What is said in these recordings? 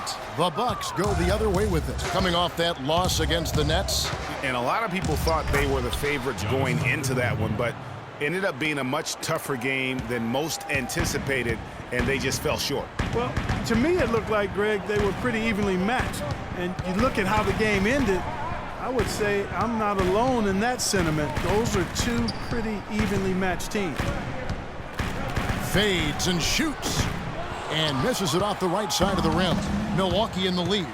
it. The Bucks go the other way with it, coming off that loss against the Nets. And a lot of people thought they were the favorites going into that one, but ended up being a much tougher game than most anticipated, and they just fell short. Well, to me it looked like, Greg, they were pretty evenly matched. And you look at how the game ended, I would say I'm not alone in that sentiment. Those are two pretty evenly matched teams. Fades and shoots and misses it off the right side of the rim. Milwaukee in the lead.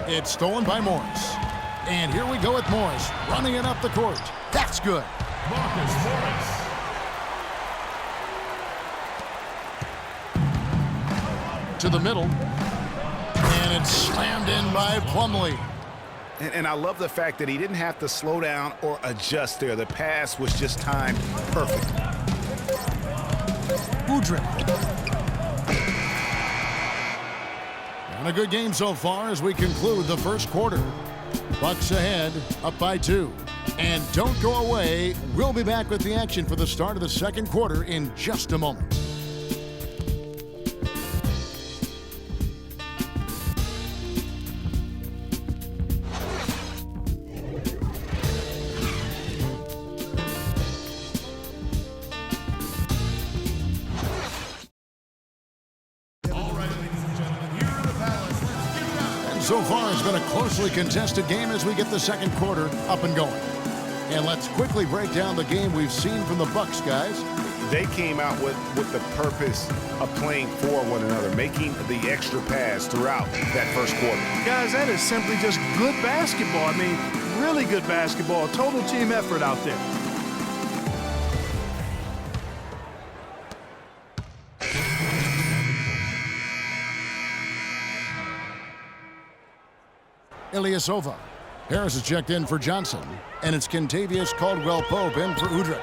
It's stolen by Morris. And here we go with Morris running it up the court. That's good. Marcus Morris. To the middle. And it's slammed in by Plumlee. And I love the fact that he didn't have to slow down or adjust there. The pass was just timed perfect. Udrih. And a good game so far as we conclude the first quarter. Bucks ahead, up by 2. And don't go away. We'll be back with the action for the start of the second quarter in just a moment. So far, it's been a closely contested game as we get the second quarter up and going. And let's quickly break down the game we've seen from the Bucks, guys. They came out with the purpose of playing for one another, making the extra pass throughout that first quarter. Guys, that is simply just good basketball. I mean, really good basketball. Total team effort out there. Ilyasova. Harris is checked in for Johnson, and it's Kentavious Caldwell-Pope in for Udrih.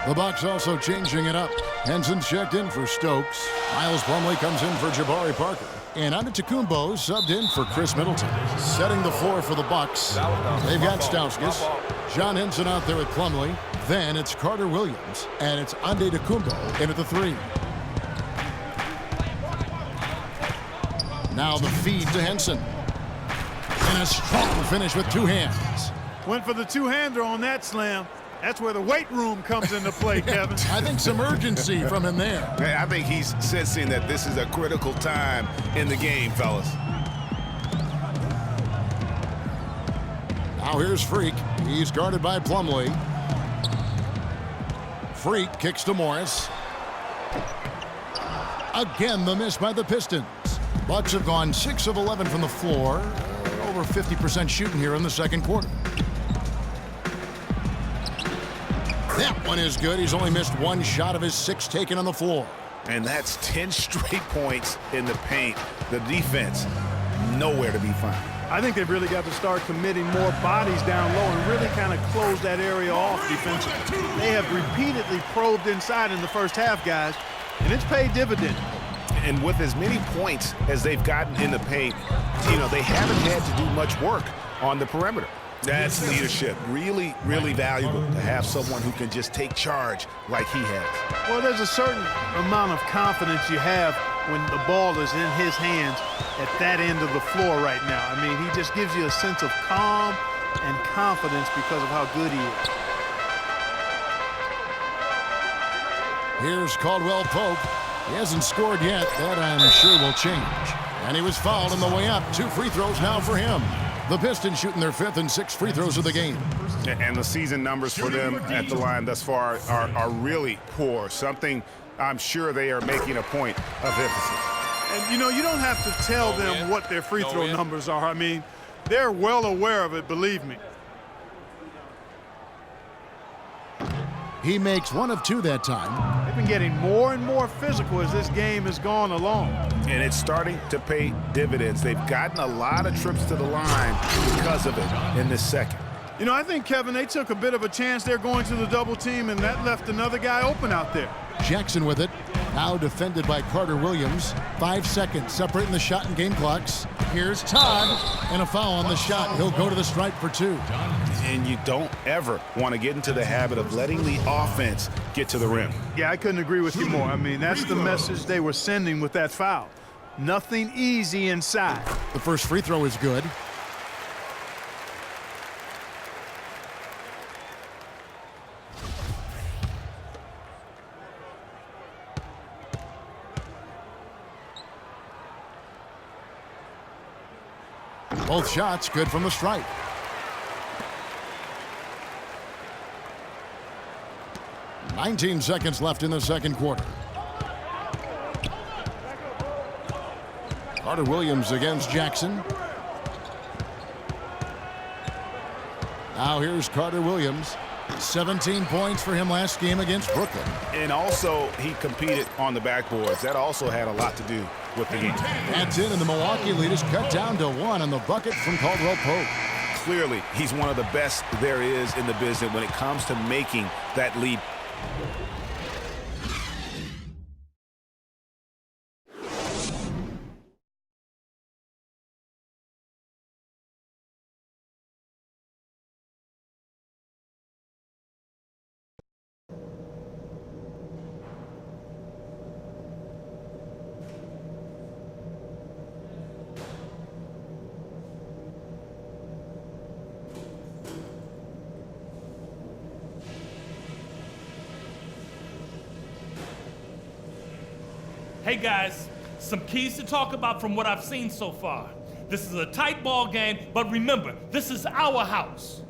The Bucks also changing it up. Henson's checked in for Stokes. Miles Plumlee comes in for Jabari Parker. And Antetokounmpo subbed in for Chris Middleton. Setting the floor for the Bucks. They've got Stauskas. John Henson out there with Plumlee. Then it's Carter Williams, and it's Antetokounmpo in at the 3. Now the feed to Henson. And a strong finish with 2 hands. Went for the two-hander on that slam. That's where the weight room comes into play, Kevin. I think some urgency from him there. I think he's sensing that this is a critical time in the game, fellas. Now here's Freak. He's guarded by Plumlee. Freak kicks to Morris. Again, the miss by the Pistons. Bucks have gone 6 of 11 from the floor. Over 50% shooting here in the second quarter. That one is good. He's only missed 1 shot of his 6 taken on the floor. And that's 10 straight points in the paint. The defense, nowhere to be found. I think they've really got to start committing more bodies down low and really kind of close that area off defensively. They have repeatedly probed inside in the first half, guys, and it's paid dividends. And with as many points as they've gotten in the paint, you know, they haven't had to do much work on the perimeter. That's leadership. Really, really valuable to have someone who can just take charge like he has. Well, there's a certain amount of confidence you have when the ball is in his hands at that end of the floor right now. I mean, he just gives you a sense of calm and confidence because of how good he is. Here's Caldwell-Pope. He hasn't scored yet. That, I'm sure, will change. And he was fouled on the way up. 2 free throws now for him. The Pistons shooting their 5th and 6th free throws of the game. And the season numbers for them at the line thus far are really poor. Something I'm sure they are making a point of emphasis. And, you know, you don't have to tell them what their free throw numbers are. I mean, they're well aware of it, believe me. He makes 1 of 2 that time. They've been getting more and more physical as this game has gone along. And it's starting to pay dividends. They've gotten a lot of trips to the line because of it in this second. You know, I think, Kevin, they took a bit of a chance there going to the double team, and that left another guy open out there. Jackson with it. Now defended by Carter Williams. 5 seconds separating the shot and game clocks. Here's Todd, and a foul on the shot. He'll go to the stripe for 2. And you don't ever want to get into the habit of letting the offense get to the rim. Yeah, I couldn't agree with you more. I mean, that's the message they were sending with that foul. Nothing easy inside. The first free throw is good. Both shots good from the stripe. "19 seconds left in the second quarter. Carter Williams against Jackson. Now here's Carter Williams. 17 points for him last game against Brooklyn. And also, he competed on the backboards. That also had a lot to do with the game. That's in, and the Milwaukee lead is cut down to 1 on the bucket from Caldwell Pope. Clearly, he's one of the best there is in the business when it comes to making that lead. Hey guys, some keys to talk about from what I've seen so far. This is a tight ball game, but remember, this is our house.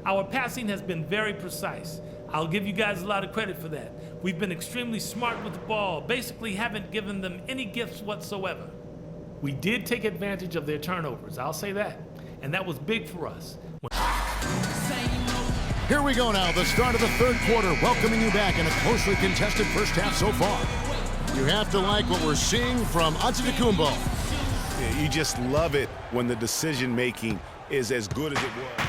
Our passing has been very precise. I'll give you guys a lot of credit for that. We've been extremely smart with the ball, basically haven't given them any gifts whatsoever. We did take advantage of their turnovers, I'll say that. And that was big for us. Here we go now, the start of the third quarter, welcoming you back in a closely contested first half so far. You have to like what we're seeing from Antetokounmpo. Yeah, you just love it when the decision-making is as good as it was.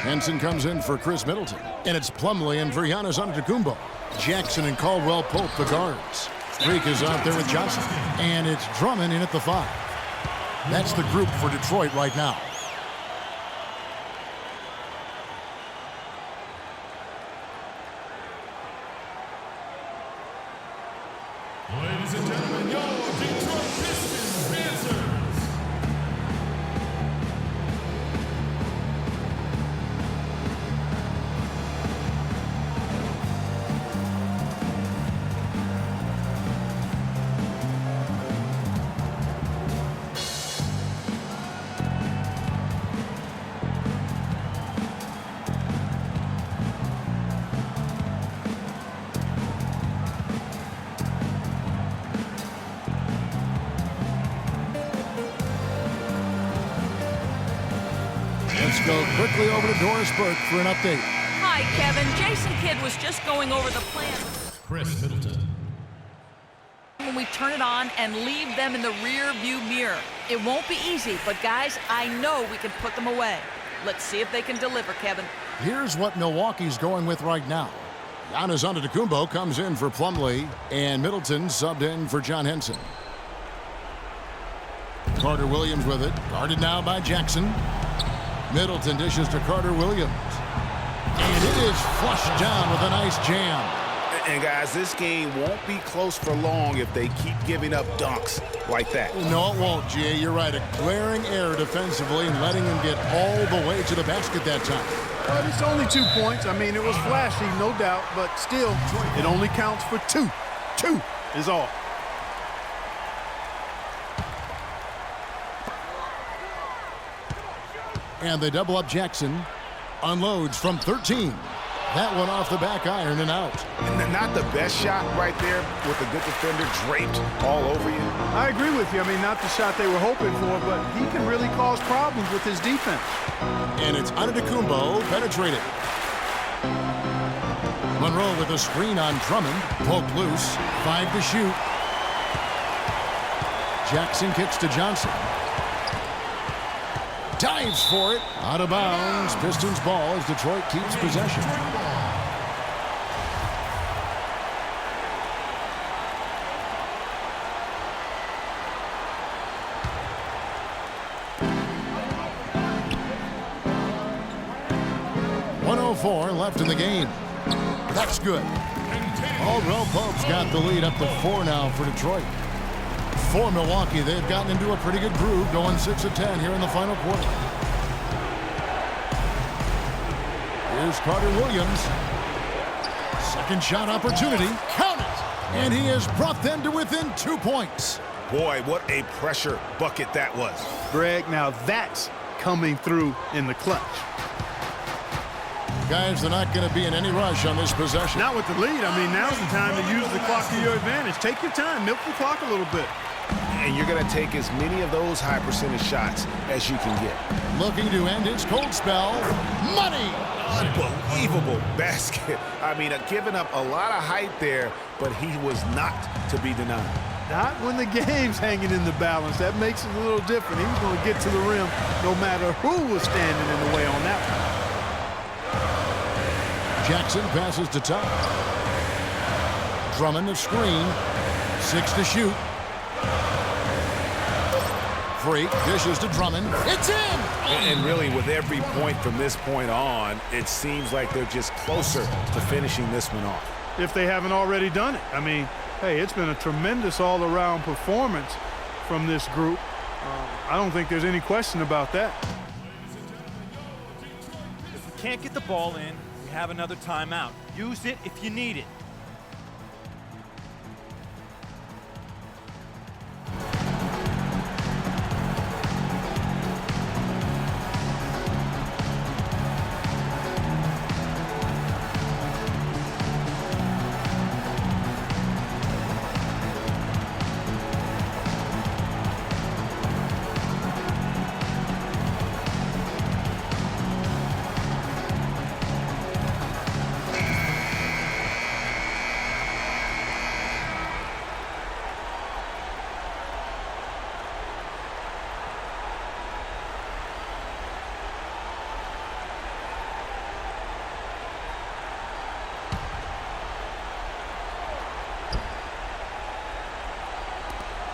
Henson comes in for Chris Middleton. And it's Plumlee and for Giannis Antetokounmpo. Jackson and Caldwell Pope, the guards. Greek is out there with Johnson. And it's Drummond in at the 5. That's the group for Detroit right now. Ladies and gentlemen, your Detroit Pistons answers. Let's go quickly over to Doris Burke for an update. Hi, Kevin. Jason Kidd was just going over the plan. Chris Middleton. When we turn it on and leave them in the rear view mirror. It won't be easy, but guys, I know we can put them away. Let's see if they can deliver, Kevin. Here's what Milwaukee's going with right now. Giannis Antetokounmpo comes in for Plumlee, and Middleton subbed in for John Henson. Carter Williams with it, guarded now by Jackson. Middleton dishes to Carter Williams. And it is flushed down with a nice jam. And guys, this game won't be close for long if they keep giving up dunks like that. No, it won't, G.A. You're right. A glaring error defensively and letting him get all the way to the basket that time. But it's only 2 points. I mean, it was flashy, no doubt, but still, it only counts for 2. 2 is all. And they double up Jackson. Unloads from 13. That one off the back iron and out. And not the best shot right there with a good defender draped all over you. I agree with you. I mean, not the shot they were hoping for, but he can really cause problems with his defense. And it's Antetokounmpo penetrated. Monroe with a screen on Drummond. Poked loose. 5 to shoot. Jackson kicks to Johnson. Dives for it. Out of bounds. Pistons ball as Detroit keeps possession. .104 left in the game. That's good. Caldwell Pope's got the lead up to 4 now for Detroit. For Milwaukee, they've gotten into a pretty good groove, going 6 of 10 here in the final quarter. Here's Carter Williams. Second shot opportunity. Count it! And he has brought them to within 2 points. Boy, what a pressure bucket that was. Greg, now that's coming through in the clutch. Guys, they're not going to be in any rush on this possession. Not with the lead. I mean, now's the time to use the clock to your advantage. Take your time. Milk the clock a little bit. And you're going to take as many of those high percentage shots as you can get. Looking to end his cold spell. Money! Unbelievable basket. I mean, giving up a lot of height there, but he was not to be denied. Not when the game's hanging in the balance. That makes it a little different. He was going to get to the rim no matter who was standing in the way on that one. Jackson passes to Todd. Drummond to screen. 6 to shoot. Freak dishes to Drummond. It's in! And really, with every point from this point on, it seems like they're just closer to finishing this one off. If they haven't already done it. I mean, hey, it's been a tremendous all-around performance from this group. I don't think there's any question about that. If we can't get the ball in, we have another timeout. Use it if you need it.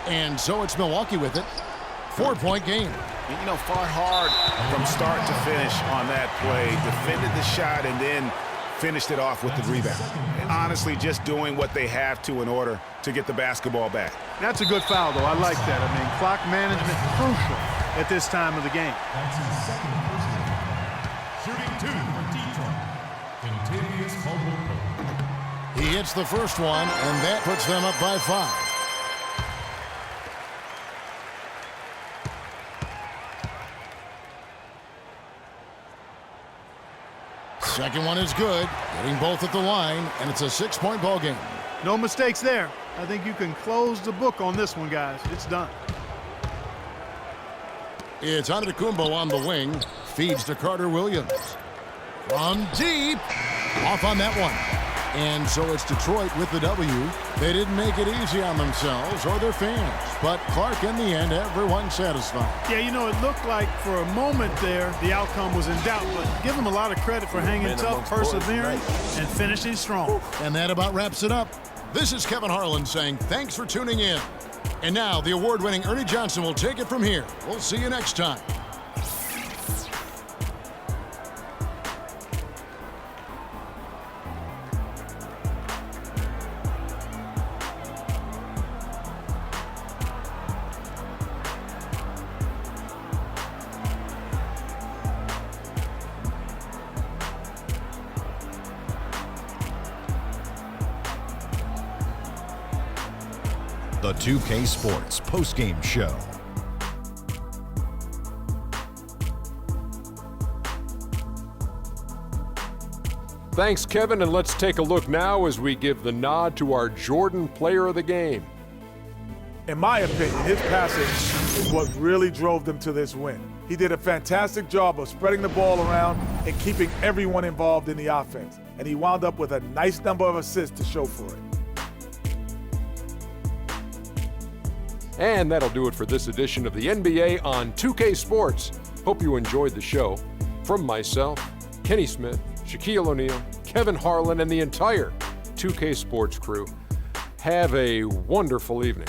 And so it's Milwaukee with it. 4-point game. You know, fought hard from start to finish on that play. Defended the shot and then finished it off with the rebound. And honestly, just doing what they have to in order to get the basketball back. That's a good foul, though. I like that. I mean, clock management crucial at this time of the game. That's his second personal. Shooting 2 for Detroit. Contavious Caldwell-Pope. He hits the first one, and that puts them up by 5. Second one is good, getting both at the line, and it's a 6-point ball game. No mistakes there. I think you can close the book on this one, guys. It's done. It's Antetokounmpo on the wing, feeds to Carter Williams. From deep, off on that one. And so it's Detroit with the W. They didn't make it easy on themselves or their fans, but Clark, in the end, everyone satisfied. Yeah, you know, it looked like for a moment there the outcome was in doubt, but give them a lot of credit for hanging tough, persevering, and finishing strong. And that about wraps it up. This is Kevin Harlan saying thanks for tuning in. And now the award-winning Ernie Johnson will take it from here. We'll see you next time. The 2K Sports postgame show. Thanks, Kevin, and let's take a look now as we give the nod to our Jordan Player of the Game. In my opinion, his passing is what really drove them to this win. He did a fantastic job of spreading the ball around and keeping everyone involved in the offense, and he wound up with a nice number of assists to show for it. And that'll do it for this edition of the NBA on 2K Sports. Hope you enjoyed the show. From myself, Kenny Smith, Shaquille O'Neal, Kevin Harlan, and the entire 2K Sports crew, have a wonderful evening.